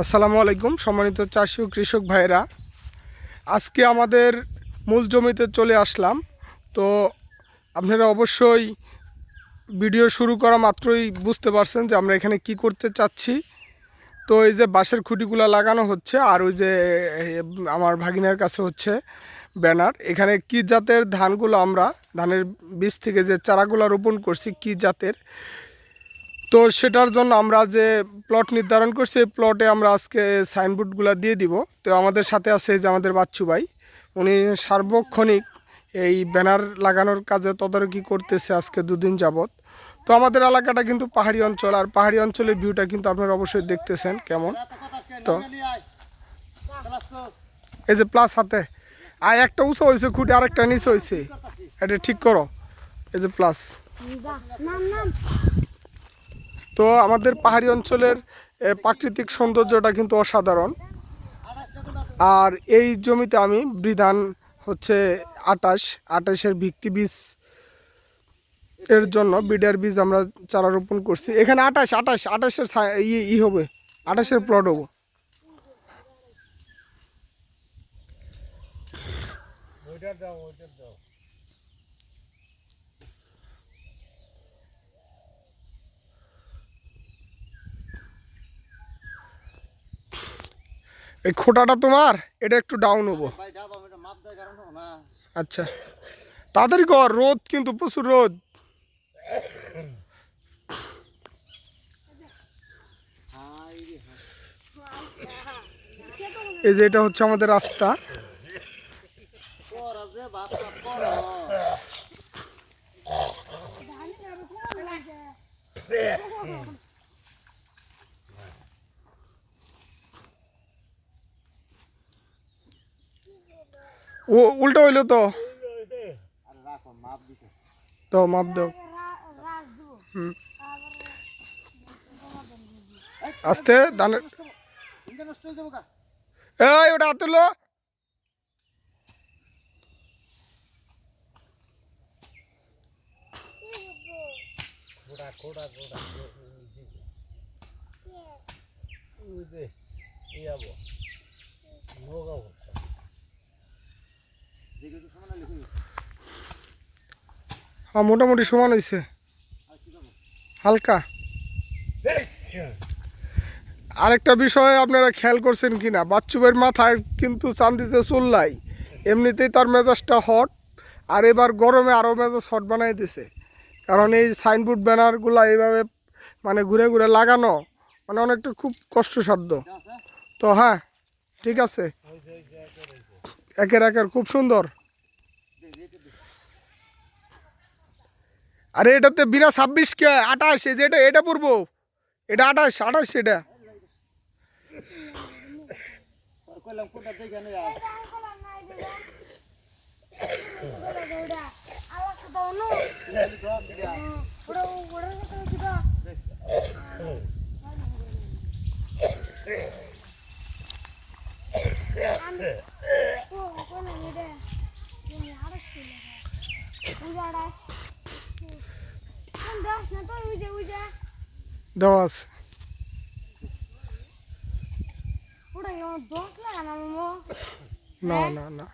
আসসালামু আলাইকুম সম্মানিত চাষি ও কৃষক ভাইরা, আজকে আমাদের মূল জমিতে চলে আসলাম। তো আপনারা অবশ্যই ভিডিও শুরু করা মাত্রই বুঝতে পারছেন যে আমরা এখানে কি করতে চাচ্ছি। তো এই যে বাঁশের খুঁটিগুলো লাগানো হচ্ছে, আর ওই যে আমার ভাগিনার কাছে হচ্ছে ব্যানার। এখানে কি জাতের ধানগুলো আমরা ধানের বীজ থেকে যে চারাগুলো রোপণ করছি কি জাতের, তো সেটার জন্য আমরা যে প্লট নির্ধারণ করছি এই প্লটে আমরা আজকে সাইনবোর্ডগুলো দিয়ে দিব। তো আমাদের সাথে আছে যে আমাদের বাচ্চু ভাই, উনি সার্বক্ষণিক এই ব্যানার লাগানোর কাজে তদারকি করতেছে আজকে দুদিন যাবত। তো আমাদের এলাকাটা কিন্তু পাহাড়ি অঞ্চল, আর পাহাড়ি অঞ্চলের ভিউটা কিন্তু আপনারা অবশ্যই দেখতেছেন কেমন। তো এই যে প্লাস হাতে আর একটা উঁচু হয়েছে খুঁটি, আরেকটা নিচে হয়েছে, এটা ঠিক করো। এই যে প্লাস। তো আমাদের পাহাড়ি অঞ্চলের প্রাকৃতিক সৌন্দর্যটা কিন্তু অসাধারণ। আর এই জমিতে আমি বৃধান হচ্ছে 28-28-এর ভিত্তি বীজ এর জন্য বিডার বীজ আমরা চারা রোপণ করছি। এখানে 28-28-28-এর ই হবে, 28-এর প্লট হবো। এই খোটাটা তোমার, এটা একটু ডাউন হবো। আচ্ছা তাড়াতাড়ি কর, রোদ কিন্তু প্রচুর রোদ। এই যে এটা হচ্ছে আমাদের রাস্তা। ও উল্টো হইলো তো, তো মাপ দাও। আস্তে ধানের এই ওটা তুলো। হ্যাঁ মোটামুটি সমান হয়েছে, হালকা। আরেকটা বিষয় আপনারা খেয়াল করছেন কিনা, বাচ্চুবের মাথায় কিন্তু চান্দিতে চুল নাই, এমনিতেই তার মেজাজটা হট, আর এবার গরমে আরও মেজাজ হট বানাই দিছে। কারণ এই সাইনবোর্ড ব্যানারগুলো এইভাবে মানে ঘুরে ঘুরে লাগানো মানে অনেকটা খুব কষ্টসাধ্য। তো হ্যাঁ ঠিক আছে, একের খুব সুন্দর। আরে এটাতে বিনা 26 কে 28, এই যে এটা পড়বো, এটা 28 এটা। দেওয়া আছে। না না না